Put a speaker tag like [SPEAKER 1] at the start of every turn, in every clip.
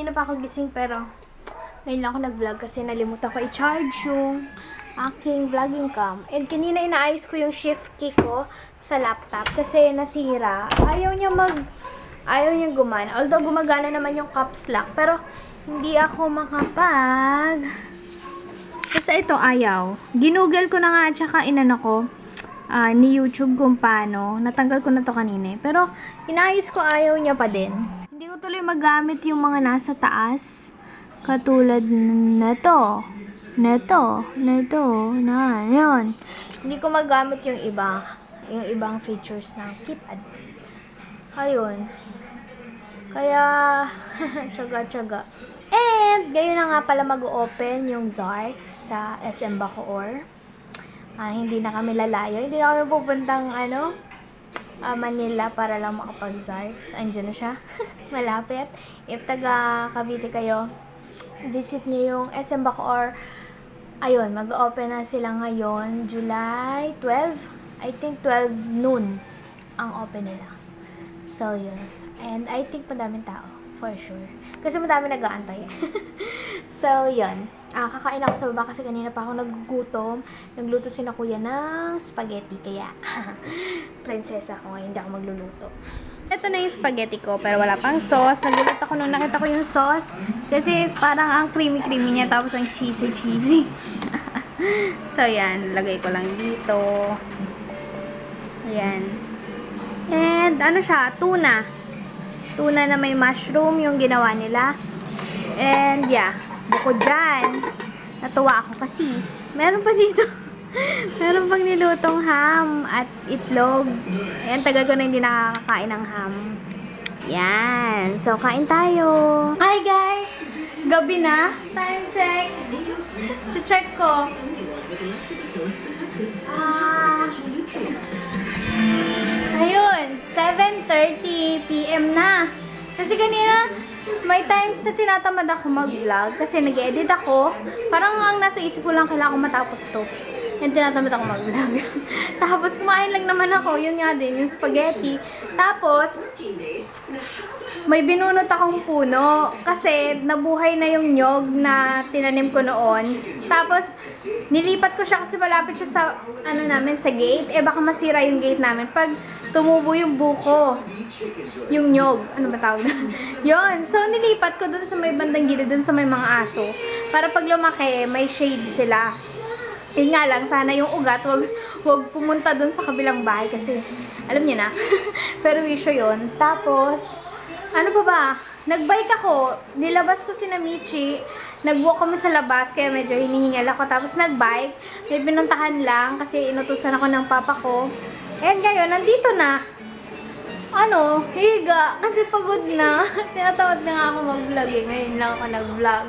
[SPEAKER 1] kanina pa ako gising pero ngayon lang ako nag-vlog kasi nalimutan ko i-charge yung aking vlogging cam. And kanina inaayos ko yung shift key ko sa laptop kasi nasira. Ayaw niya gumana. Although gumagana naman yung caps lock pero hindi ako Kasi ito ayaw. Ginugel ko na nga at saka inano ko ni YouTube kung paano. Natanggal ko na to kanina. Pero inaayos ko ayaw niya pa din. Hindi ko tuloy magamit yung mga nasa taas. Katulad na to. Yun. Hindi ko magamit yung ibang features ng keypad. Ayun. Kaya, tsaga-tsaga. And, gayon na nga pala mag-open yung Zarks sa SM Bacoor. Hindi na kami lalayo. Hindi na kami pupuntang, Manila para lang makapag-Zarks. Andiyan na siya. Malapit. If taga Cavite kayo, visit nyo yung SM Bacoor. Ayun, mag-open na sila ngayon, July 12. I think 12 noon ang open nila. So, yun. And I think madaming tao, for sure. Kasi madami nag-aantay. So, yun. Kakain ako sa baba kasi kanina pa ako nagugutom. Nagluto si na kuya ng spaghetti. Kaya, prinsesa ako ngayon. Hindi ako magluluto. Ito na yung spaghetti ko, pero wala pang sauce. Nagulat ako nung nakita ko yung sauce. Kasi parang ang creamy-creamy niya, tapos ang cheesy-cheesy. So, yan. Lagay ko lang dito. Ayan. And, ano siya? Tuna. Tuna na may mushroom yung ginawa nila. And, yeah. Bukod dyan, natuwa ako kasi meron pa dito. Meron pang nilutong ham at itlog. Ayan, tagal ko na hindi nakakakain ng ham. Yan. So, kain tayo. Hi, guys! Gabi na. Time check. Check ko. Ayun. 7:30 PM na. Kasi kanina, may times na tinatamad ako mag-vlog kasi nag-edit ako. Parang ang nasa isip ko lang, kailangan ko matapos to. Yung tinatamad ako mag-vlog. Tapos kumain lang naman ako. Yun nga din, yung spaghetti. Tapos, may binunot akong puno kasi nabuhay na yung nyog na tinanim ko noon. Tapos, nilipat ko siya kasi malapit siya sa, sa gate. Baka masira yung gate namin. Pag tumubo yung buko, yung nyog, ano ba tawag doon? Yun. So, nilipat ko dun sa may bandang gilid, dun sa may mga aso. Para pag lumaki, may shade sila. Yun nga lang, sana yung ugat, wag pumunta dun sa kabilang bahay kasi, alam niyo na. Pero issue yun. Tapos, ano pa ba? Nag-bike ako. Nilabas ko si Michi. Nag-walk kami sa labas, kaya medyo hinihingal ako. Tapos nag-bike. May pinuntahan lang kasi inutusan ako ng papa ko. And ngayon, nandito na. Higa. Kasi pagod na. Tinatawad na nga ako mag-vlog eh. Ngayon lang ako nag-vlog.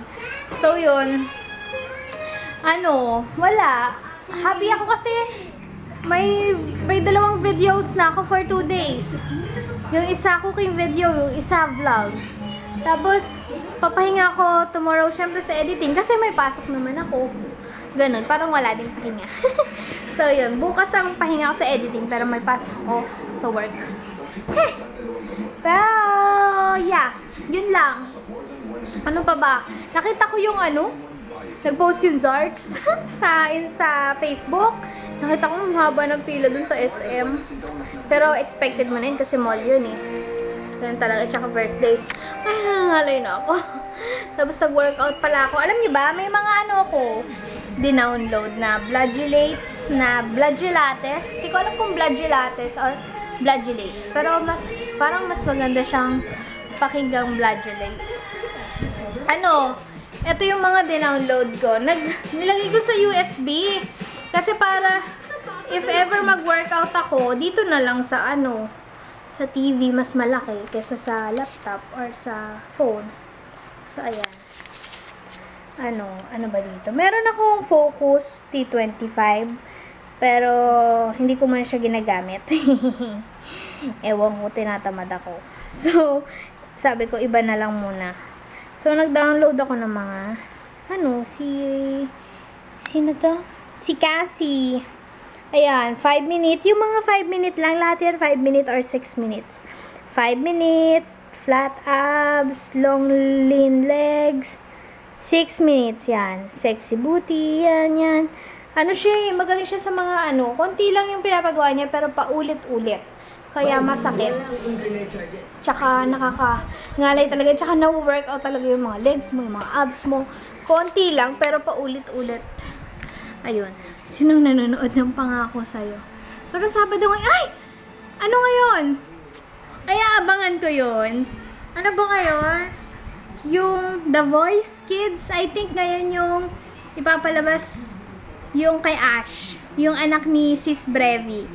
[SPEAKER 1] So, yun. Wala. Happy ako kasi may 2 videos na ako for 2 days. Yung isa cooking video, yung isa vlog. Tapos, papahinga ako tomorrow syempre sa editing kasi may pasok naman ako. Ganun, parang wala din pahinga. So, yun. Bukas ang pahinga ako sa editing pero may pasok ako sa work. Pero, yeah. Yun lang. Ano pa ba? Nakita ko yung nag-post yung Zarks sa Facebook. Nakita ko mahaba ng pila dun sa SM. Pero expected mo na yun kasi mall yun eh. Ganun talaga. Tsaka first day. Ay, nangangalay na ako. Tapos nag-workout pala ako. Alam niyo ba, may mga ako dinownload na Bludgelates. Hindi ko alam kung Bludgelates or Bludgelates. Pero parang mas maganda siyang pakinggang Bludgelates. Ito yung mga dinownload ko. Nilagay ko sa USB. Kasi para, if ever mag-workout ako, dito na lang sa sa TV, mas malaki kaysa sa laptop or sa phone. So, ayan. Ano ba dito? Meron akong Focus T25, pero hindi ko man siya ginagamit. Ewan ko, tinatamad ako. So, sabi ko, iba na lang muna. So, nag-download ako ng mga, sino to? Si Cassie. Ayan, 5 minute. Yung mga 5 minute lang. Lahat yan 5 minute or 6 minutes. 5 minute, flat abs, long lean legs. 6 minutes yan. Sexy booty, yan. Ano siya, magaling siya sa mga ano, konti lang yung pinapagawa niya pero paulit-ulit. Kaya masakit. Tsaka ngalay talaga. Tsaka na-workout talaga yung mga legs mo, yung mga abs mo. Konti lang pero paulit-ulit. Ayun. Sinong nanonood ng pangako sa'yo? Pero Sabado ngayon, ay! Ano ngayon? Kaya abangan ko yun. Ano ba ngayon? Yung The Voice Kids, I think ngayon yung ipapalabas yung kay Ash. Yung anak ni Sis Brevi.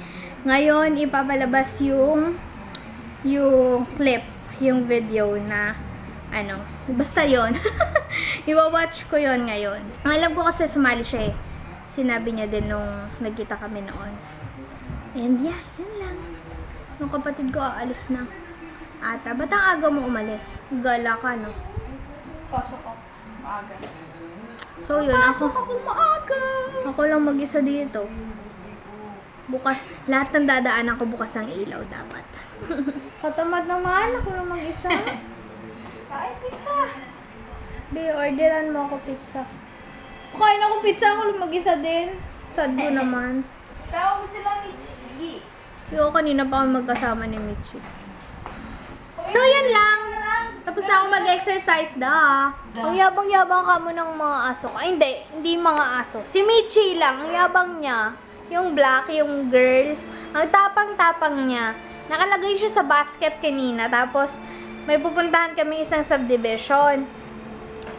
[SPEAKER 1] Ngayon, ipapalabas yung clip, yung video na, ano, basta yon. Iwa-watch ko yon ngayon. Alam ko kasi sumali siya eh. Sinabi niya din nung nagkita kami noon. And yeah, yun lang. Yung kapatid ko aalis na. Ata, ba't ang aga mo umalis? Gala ka, no?
[SPEAKER 2] Pasok ako. Maaga.
[SPEAKER 1] So yun,
[SPEAKER 2] Pasok ako maaga!
[SPEAKER 1] Ako lang mag-isa dito. Bukas, lahat ng dadaanan ko bukas ang ilaw dapat. Katamad naman, ako lang mag-isa.
[SPEAKER 2] Ay, pizza!
[SPEAKER 1] Be, orderan mo ako pizza. Kain ako pizza, ako lang mag-isa din. Sad ko naman.
[SPEAKER 2] Tawag mo sila Michi.
[SPEAKER 1] Yo, kanina pa kami magkasama ni Michi. So, yan lang. Tapos na ako mag-exercise da. Ang yabang-yabang ka mo ng mga aso. Ay, hindi mga aso. Si Michi lang, ang yabang niya. Yung black, yung girl. Ang tapang-tapang niya. Nakalagay siya sa basket kanina. Tapos, may pupuntahan kami isang subdivision.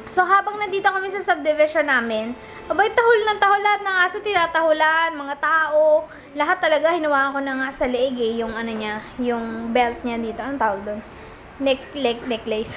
[SPEAKER 1] So, habang nandito kami sa subdivision namin, abay, tahol ng tahol lahat ng aso, tinatahulan, mga tao. Lahat talaga, hinawakan ko na nga sa leeg eh, yung ano niya, yung belt niya dito. Anong tawag doon? Necklace.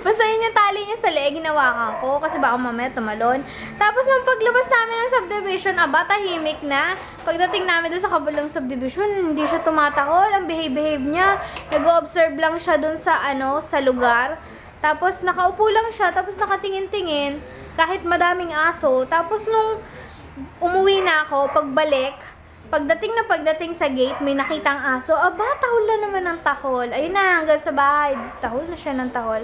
[SPEAKER 1] Basta yun yung tali niya sa leeg, hinawakan ko kasi baka mamaya tumalon. Tapos nung paglabas namin ng subdivision, tahimik na. Pagdating namin doon sa kabilang subdivision, hindi siya tumatahol. Ang behave niya. Nag-observe lang siya doon sa sa lugar. Tapos nakaupo lang siya, tapos nakatingin-tingin kahit madaming aso. Tapos nung umuwi na ako, pagdating sa gate, may nakitang aso. Aba, tahol na naman ng tahol. Ayun na, hanggang sa bahay, tahol na siya ng tahol.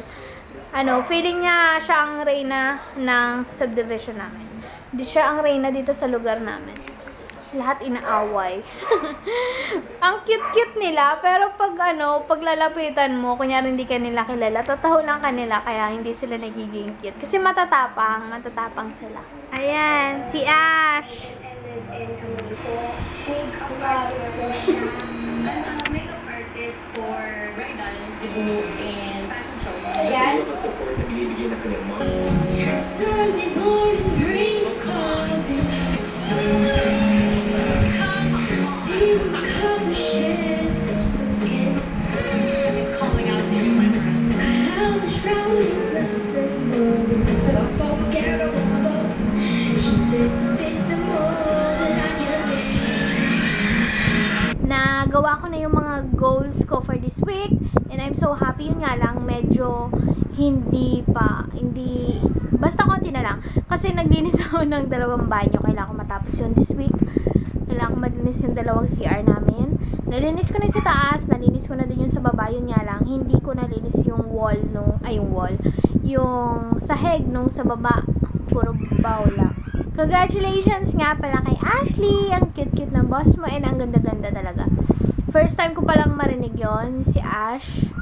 [SPEAKER 1] Feeling niya siya ang reyna ng subdivision namin. Hindi siya ang reyna dito sa lugar namin. Lahat inaaway. Ang cute-cute nila, pero pag lalapitan mo, kunyari hindi ka nila kilala, tatahulan ka nila, kaya hindi sila nagiging cute. Kasi matatapang sila. Ayan, si Ash.
[SPEAKER 2] Makeup artist for bridal, debut, and fashion show.
[SPEAKER 3] Ayan. Ano support na binibigyan ng kanyang mom?
[SPEAKER 4] Sunday morning brings calling. Sees the cover shed some skin.
[SPEAKER 2] Calling out to you, my friend.
[SPEAKER 4] Clouds are shrouding the sun. So forget to fall. She twists to fit the mold that I can't fit.
[SPEAKER 1] Nagawa ko na yung mga goals ko for this week. And I'm so happy. Yun nga lang, medyo basta konti na lang. Kasi naglinis ako ng 2 banyo. Kailangan ko matapos yun this week. Kailangan ko malinis yung 2 CR namin. Nalinis ko na yung sa taas. Nalinis ko na din yung sa baba. Yun nga lang, hindi ko nalinis yung wall yung sahig nung sa baba. Puro baw lang. Congratulations nga pala kay Ashley. Ang cute-cute ng boss mo. And ang ganda-ganda talaga. First time ko palang marinig yon si Ash.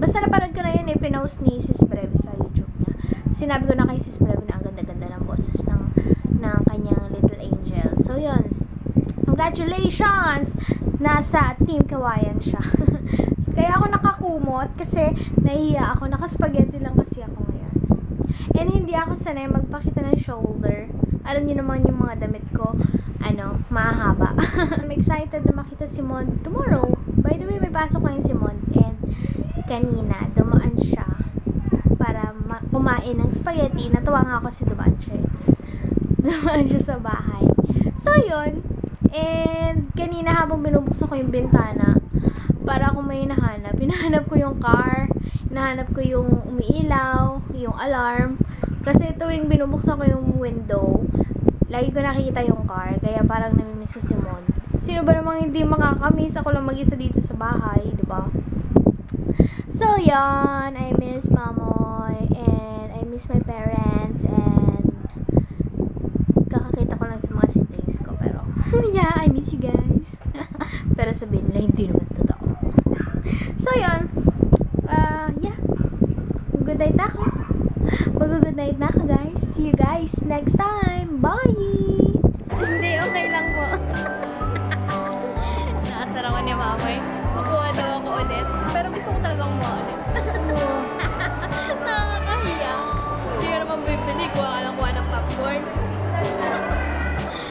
[SPEAKER 1] Basta napanood ko na yun pinost ni Sis Brevi sa YouTube niya. Sinabi ko na kay Sis Brevi na ang ganda-ganda ng boses ng kanyang little angel. So yun. Congratulations! Nasa Team Kawayan siya. Kaya ako nakakumot kasi nahiya ako. Nakaspaghetti lang kasi ako ngayon. And hindi ako sanay magpakita ng shoulder. Alam niyo naman yung mga damit ko, mahaba. I'm excited na makita si Mon tomorrow. By the way, may pasok ngayon si Mon. And kanina, dumaan siya para kumain ng spaghetti. Natuwa nga ako si dumaan siya sa bahay. So, yun. And kanina habang binubuksan ko yung bintana, para kung may hinahanap, hinahanap ko yung car, hinahanap ko yung umiilaw, yung alarm. Kasi tuwing binubuksan ko yung window, lagi ko nakikita yung car. Kaya parang namimiss ko si Mon. Sino ba namang hindi makakamiss? Ako lang mag-isa dito sa bahay, di ba? So, yon, I miss Mamoy and I miss my parents and kakakita ko lang sa mga siblings ko pero yeah, I miss you guys. Pero sabihin nila, hindi naman totoo. So, yon, yeah, good night na ako. Mag-good night na ako, guys. See you guys next time. Bye! Hindi, okay lang po. Nakasarawan ni Mamoy. Makuha daw ako ulit. Pero gusto ko talagang umuha ulit.